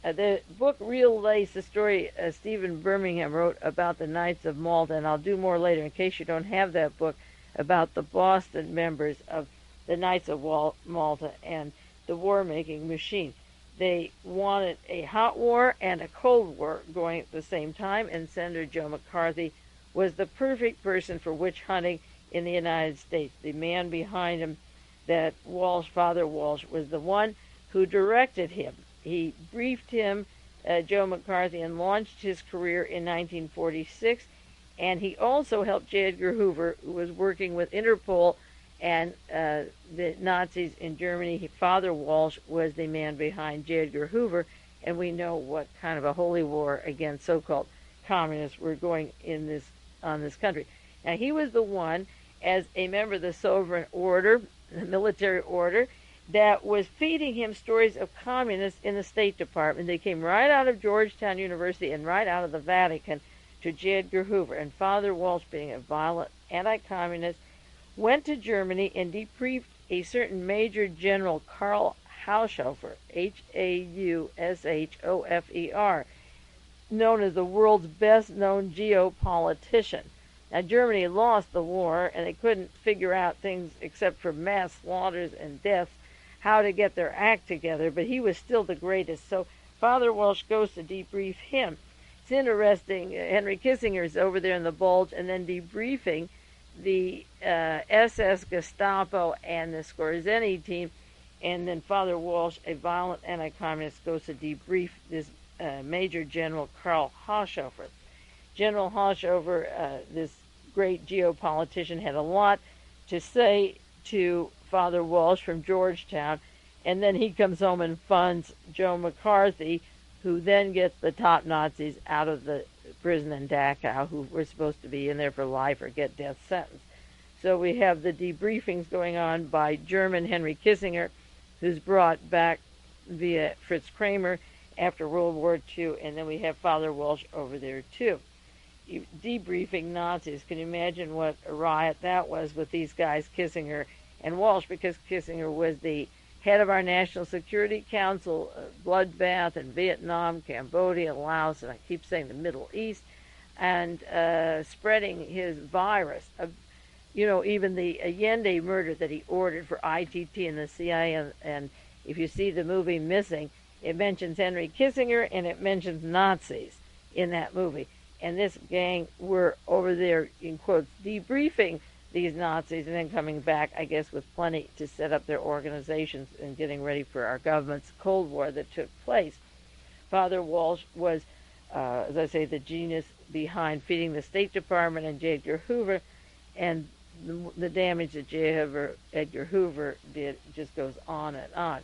The book Real Lace, the story Stephen Birmingham wrote about the Knights of Malta, and I'll do more later in case you don't have that book, about the Boston members of the Knights of Malta and the war-making machine. They wanted a hot war and a cold war going at the same time, and Senator Joe McCarthy was the perfect person for witch hunting in the United States. The man behind him, that Walsh, Father Walsh, was the one who directed him. He briefed him Joe McCarthy, and launched his career in 1946. And he also helped J. Edgar Hoover, who was working with Interpol and the Nazis in Germany. Father Walsh was the man behind J. Edgar Hoover, and we know what kind of a holy war against so-called communists were going on this country. Now, he was the one, as a member of the Sovereign Order, the military order, that was feeding him stories of communists in the State Department. They came right out of Georgetown University and right out of the Vatican to J. Edgar Hoover. And Father Walsh, being a violent anti-communist, went to Germany and debriefed a certain Major General Karl Haushofer, Haushofer, known as the world's best-known geopolitician. Now, Germany lost the war, and they couldn't figure out things except for mass slaughters and deaths, how to get their act together, but he was still the greatest. So Father Walsh goes to debrief him. It's interesting, Henry Kissinger is over there in the Bulge and then debriefing the SS, Gestapo, and the Skorzeny team, and then Father Walsh, a violent anti-communist, goes to debrief this Major General Karl Haushofer. General Haushofer, this great geopolitician, had a lot to say to Father Walsh from Georgetown, and then he comes home and funds Joe McCarthy, who then gets the top Nazis out of the prison in Dachau, who were supposed to be in there for life or get death sentence. So we have the debriefings going on by German Henry Kissinger, who's brought back via Fritz Kramer after World War II, and then we have Father Walsh over there too, debriefing Nazis. Can you imagine what a riot that was with these guys, Kissinger and Walsh, because Kissinger was the head of our National Security Council, bloodbath in Vietnam, Cambodia, Laos, and I keep saying the Middle East, and spreading his virus. Even the Allende murder that he ordered for ITT and the CIA, and if you see the movie Missing, it mentions Henry Kissinger and it mentions Nazis in that movie. And this gang were over there, in quotes, debriefing these Nazis and then coming back, I guess, with plenty to set up their organizations and getting ready for our government's Cold War that took place. Father Walsh was, as I say, the genius behind feeding the State Department and J. Edgar Hoover, and the damage that J. Edgar Hoover did just goes on and on.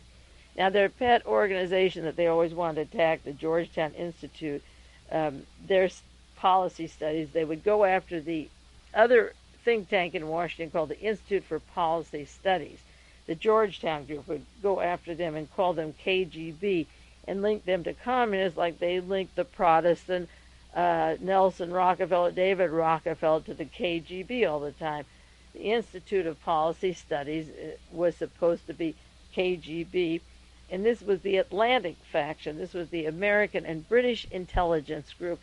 Now, their pet organization that they always wanted to attack, the Georgetown Institute, their policy studies, they would go after the other think tank in Washington called the Institute for Policy Studies. The Georgetown group would go after them and call them KGB and link them to communists like they linked the Protestant Nelson Rockefeller, David Rockefeller, to the KGB all the time. The Institute of Policy Studies was supposed to be KGB, and this was the Atlantic faction. This was the American and British intelligence group.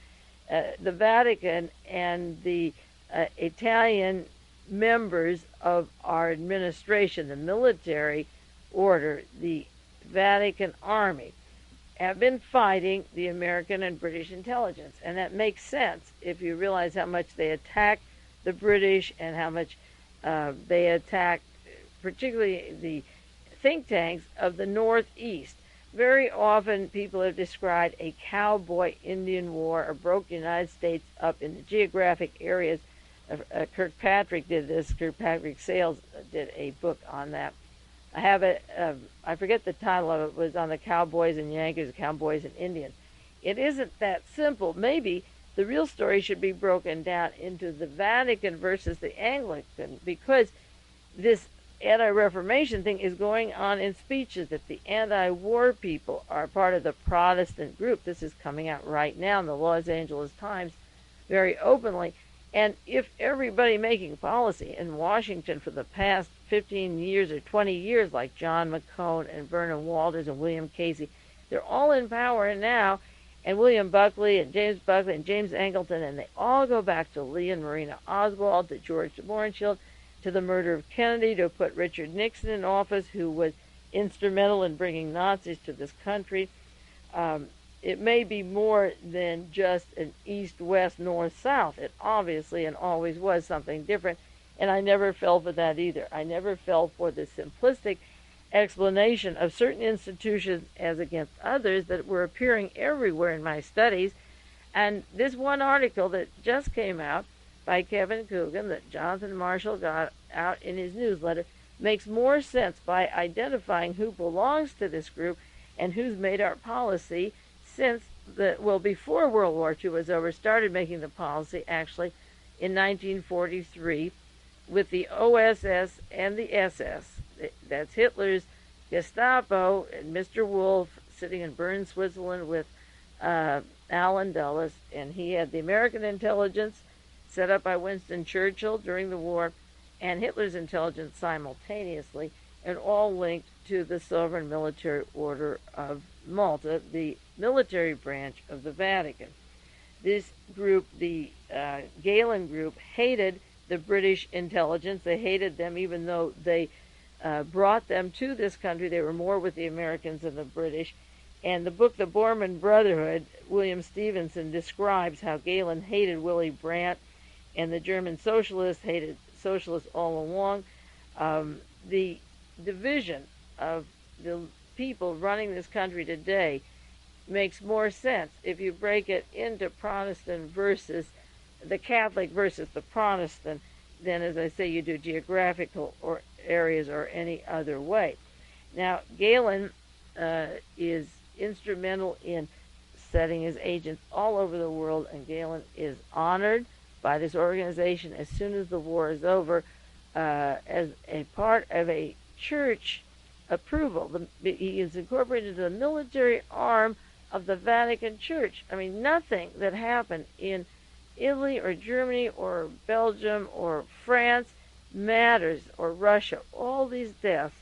The Vatican and the Italian members of our administration, the military order, the Vatican Army, have been fighting the American and British intelligence. And that makes sense if you realize how much they attacked the British and how much they attacked particularly the think tanks of the Northeast. Very often people have described a cowboy Indian war or broke the United States up into geographic areas. Kirkpatrick did this. Kirkpatrick Sales did a book on that. I have it, I forget the title of it, was on the Cowboys and Yankees, Cowboys and Indians. It isn't that simple. Maybe the real story should be broken down into the Vatican versus the Anglican, because this anti-Reformation thing is going on in speeches that the anti-war people are part of the Protestant group. This is coming out right now in the Los Angeles Times very openly. And if everybody making policy in Washington for the past 15 years or 20 years, like John McCone and Vernon Walters and William Casey, they're all in power now, and William Buckley and James Angleton, and they all go back to Lee and Marina Oswald, to George Morenshield, to the murder of Kennedy, to put Richard Nixon in office, who was instrumental in bringing Nazis to this country. It may be more than just an east-west, north-south. It obviously and always was something different, and I never fell for that either. I never fell for the simplistic explanation of certain institutions as against others that were appearing everywhere in my studies. And this one article that just came out by Kevin Coogan that Jonathan Marshall got out in his newsletter makes more sense by identifying who belongs to this group and who's made our policy since before World War II was over, started making the policy actually in 1943 with the OSS and the SS. That's Hitler's Gestapo and Mr. Wolf sitting in Bern, Switzerland with Allen Dulles, and he had the American intelligence set up by Winston Churchill during the war and Hitler's intelligence simultaneously, and all linked to the Sovereign Military Order of Malta, the military branch of the Vatican. This group, the Galen group, hated the British intelligence. They hated them even though they brought them to this country. They were more with the Americans than the British. And the book, The Bormann Brotherhood, William Stevenson describes how Galen hated Willy Brandt, and the German socialists hated socialists all along. The division of the people running this country today makes more sense if you break it into Protestant versus the Catholic versus the Protestant than, as I say, you do geographical or areas or any other way. Now, Galen is instrumental in setting his agents all over the world, and Galen is honored by this organization as soon as the war is over as a part of a church approval. He is incorporated into the military arm of the Vatican Church. I mean, nothing that happened in Italy or Germany or Belgium or France matters, or Russia. All these deaths,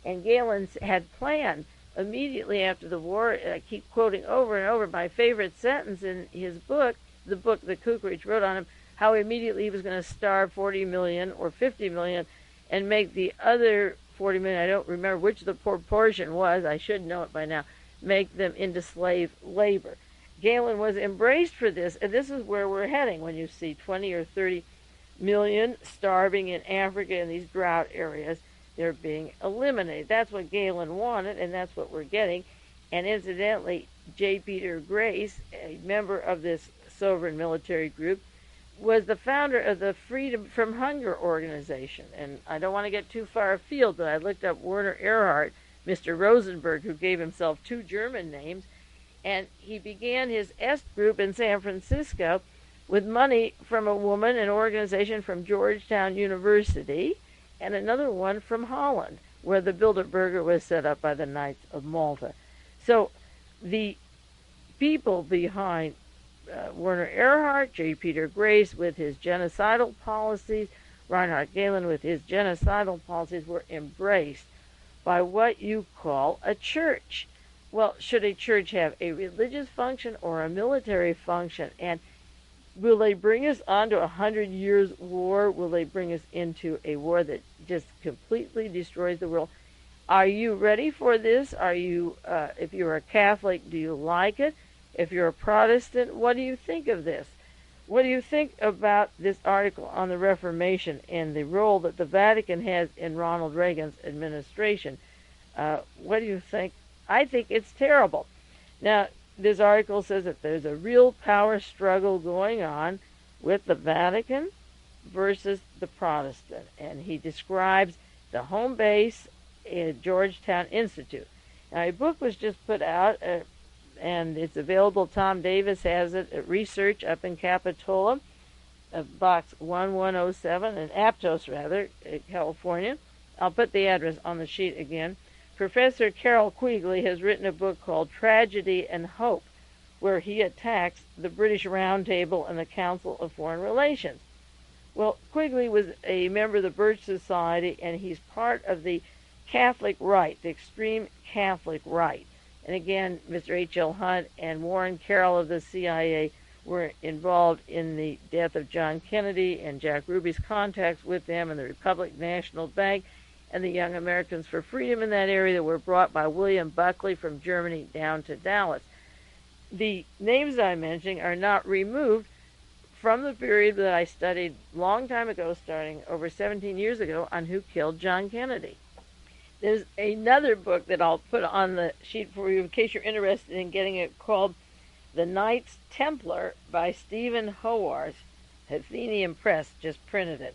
and Galen had planned immediately after the war. I keep quoting over and over my favorite sentence in his book, the book that Cookridge wrote on him, how immediately he was going to starve 40 million or 50 million and make the other 40 million, I don't remember which the proportion was, I should know it by now, make them into slave labor. Galen was embraced for this, and this is where we're heading when you see 20 or 30 million starving in Africa in these drought areas. They're being eliminated. That's what Galen wanted, and that's what we're getting. And incidentally, J. Peter Grace, a member of this sovereign military group, was the founder of the Freedom from Hunger organization. And I don't want to get too far afield, but I looked up Werner Erhard, Mr. Rosenberg, who gave himself two German names, and he began his Est group in San Francisco with money from a woman, an organization from Georgetown University, and another one from Holland, where the Bilderberger was set up by the Knights of Malta. So the people behind Werner Erhard, J. Peter Grace with his genocidal policies, Reinhard Galen with his genocidal policies, were embraced by what you call a church. Well, should a church have a religious function or a military function? And will they bring us on to 100 years war? Will they bring us into a war that just completely destroys the world? Are you ready for this? Are you, if you're a Catholic, do you like it? If you're a Protestant, what do you think of this? What do you think about this article on the Reformation and the role that the Vatican has in Ronald Reagan's administration? What do you think? I think it's terrible. Now, this article says that there's a real power struggle going on with the Vatican versus the Protestant, and he describes the home base at Georgetown Institute. Now, a book was just put out, and it's available. Tom Davis has it at Research up in Capitola, box 1107, in Aptos, rather, California. I'll put the address on the sheet again. Professor Carol Quigley has written a book called Tragedy and Hope, where he attacks the British Round Table and the Council of Foreign Relations. Well, Quigley was a member of the Birch Society, and he's part of the Catholic right, the extreme Catholic right. And again, Mr. H.L. Hunt and Warren Carroll of the CIA were involved in the death of John Kennedy and Jack Ruby's contacts with them and the Republic National Bank and the Young Americans for Freedom in that area that were brought by William Buckley from Germany down to Dallas. The names I'm mentioning are not removed from the period that I studied a long time ago, starting over 17 years ago, on who killed John Kennedy. There's another book that I'll put on the sheet for you in case you're interested in getting it, called The Knights Templar by Stephen Howarth. Athenian Press just printed it.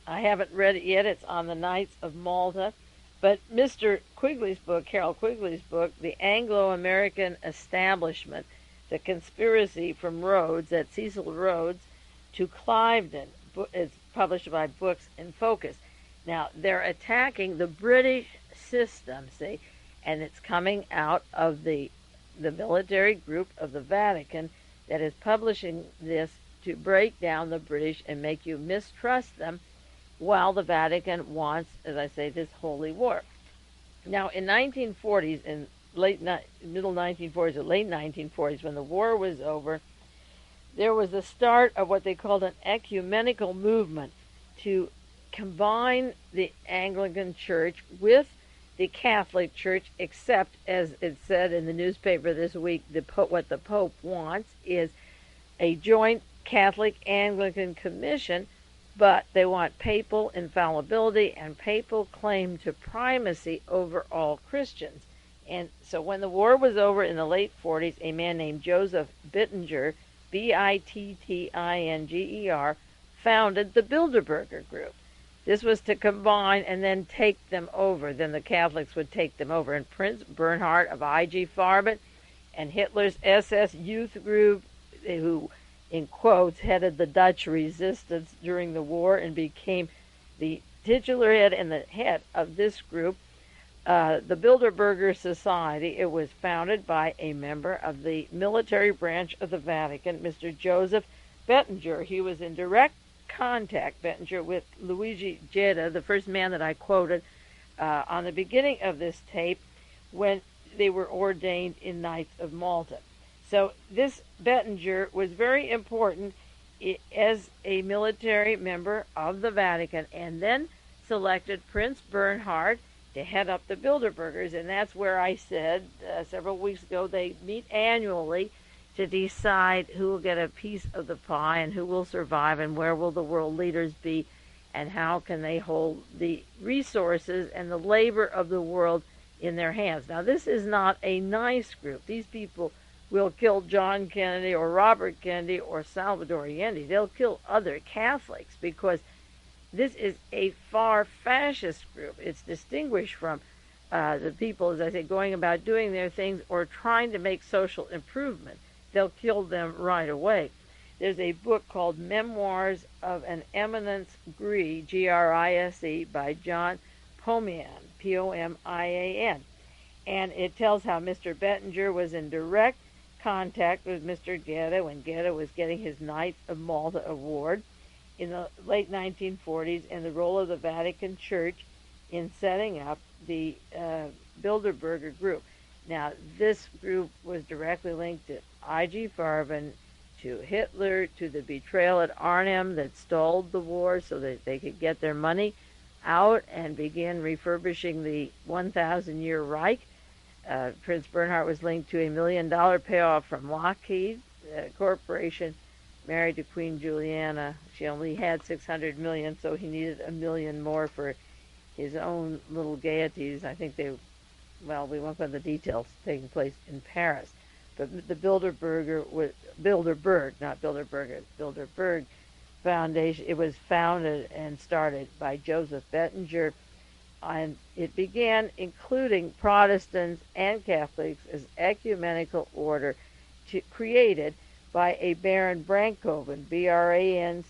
I haven't read it yet. It's on the Knights of Malta. But Mr. Quigley's book, Harold Quigley's book, The Anglo-American Establishment, The Conspiracy from Rhodes, at Cecil Rhodes, to Cliveden, it's published by Books in Focus. Now, they're attacking the British system, see, and it's coming out of the military group of the Vatican that is publishing this to break down the British and make you mistrust them, while the Vatican wants, as I say, this holy war. Now, in 1940s, in middle 1940s or late 1940s, when the war was over, there was the start of what they called an ecumenical movement to combine the Anglican Church with the Catholic Church, except, as it said in the newspaper this week, what the Pope wants is a joint Catholic-Anglican commission, but they want papal infallibility and papal claim to primacy over all Christians. And so when the war was over in the late 40s, a man named Joseph Bittinger, Bittinger, founded the Bilderberger Group. This was to combine and then take them over. Then the Catholics would take them over. And Prince Bernhard of IG Farben and Hitler's SS youth group, who, in quotes, headed the Dutch resistance during the war and became the titular head and the head of this group, the Bilderberger Society. It was founded by a member of the military branch of the Vatican, Mr. Joseph Bittinger. He was in direct contact, Bittinger, with Luigi Gedda, the first man that I quoted on the beginning of this tape, when they were ordained in Knights of Malta. So this Bittinger was very important as a military member of the Vatican, and then selected Prince Bernhard to head up the Bilderbergers. And that's where I said several weeks ago they meet annually to decide who will get a piece of the pie and who will survive and where will the world leaders be and how can they hold the resources and the labor of the world in their hands. Now, this is not a nice group. These people will kill John Kennedy or Robert Kennedy or Salvador Allende. They'll kill other Catholics because this is a far fascist group. It's distinguished from the people, as I say, going about doing their things or trying to make social improvement. They'll kill them right away. There's a book called Memoirs of an Eminence Grise, Grise, by John Pomian, Pomian. And it tells how Mr. Bittinger was in direct contact with Mr. Gedda when Gedda was getting his Knights of Malta award in the late 1940s, and the role of the Vatican Church in setting up the Bilderberger Group. Now, this group was directly linked to IG Farben, to Hitler, to the betrayal at Arnhem that stalled the war so that they could get their money out and begin refurbishing the 1,000-year Reich. Prince Bernhard was linked to $1 million payoff from Lockheed Corporation, married to Queen Juliana. She only had $600 million, so he needed $1 million more for his own little gaieties. I think we won't go into the details, taking place in Paris. But the Bilderberg Foundation, it was founded and started by Joseph Bittinger, and it began including Protestants and Catholics as ecumenical order created by a Baron Brankovan, Brancovan,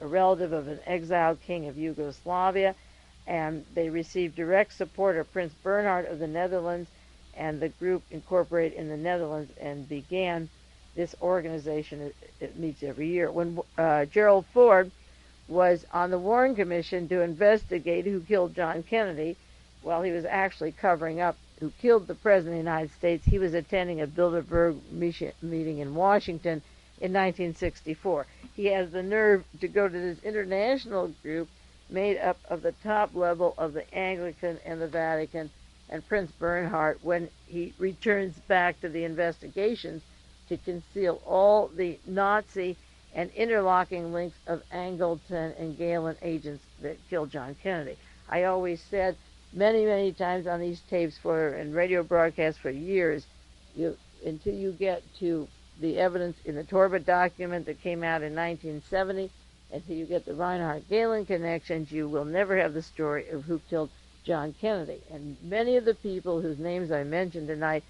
a relative of an exiled king of Yugoslavia, and they received direct support of Prince Bernhard of the Netherlands, and the group incorporated in the Netherlands and began this organization. It meets every year. When Gerald Ford was on the Warren Commission to investigate who killed John Kennedy, while he was actually covering up who killed the President of the United States, he was attending a Bilderberg meeting in Washington in 1964. He has the nerve to go to this international group made up of the top level of the Anglican and the Vatican and Prince Bernhard, when he returns back to the investigations, to conceal all the Nazi and interlocking links of Angleton and Galen agents that killed John Kennedy. I always said many, many times on these tapes and radio broadcasts for years, until you get to the evidence in the Torbett document that came out in 1970, until you get the Reinhardt-Gehlen connections, you will never have the story of who killed John Kennedy. And many of the people whose names I mentioned tonight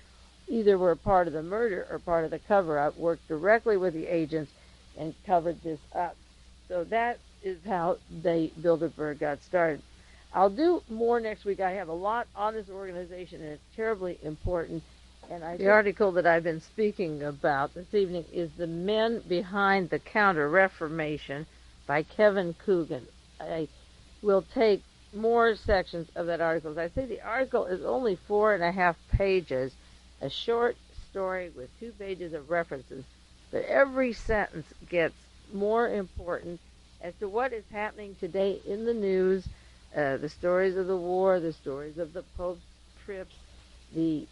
either were part of the murder or part of the cover-up, worked directly with the agents, and covered this up. So that is how Bilderberg got started. I'll do more next week. I have a lot on this organization, and it's terribly important. And the article that I've been speaking about this evening is The Men Behind the Counter-Reformation by Kevin Coogan. I will take more sections of that article. As I say, the article is only 4.5 pages, a short story with 2 pages of references, but every sentence gets more important as to what is happening today in the news, the stories of the war, the stories of the Pope's trips, the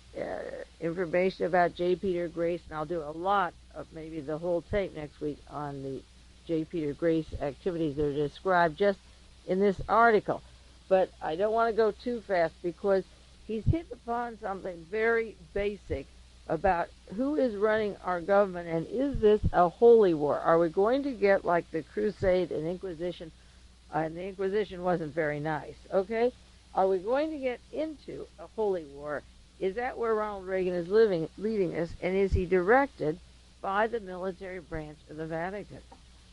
information about J. Peter Grace, and I'll do a lot of maybe the whole tape next week on the J. Peter Grace activities that are described just in this article. But I don't want to go too fast because he's hit upon something very basic about who is running our government, and is this a holy war? Are we going to get like the Crusade and Inquisition? And the Inquisition wasn't very nice, okay? Are we going to get into a holy war? Is that where Ronald Reagan is leading us, and is he directed by the military branch of the Vatican?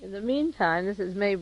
In the meantime, this is Mae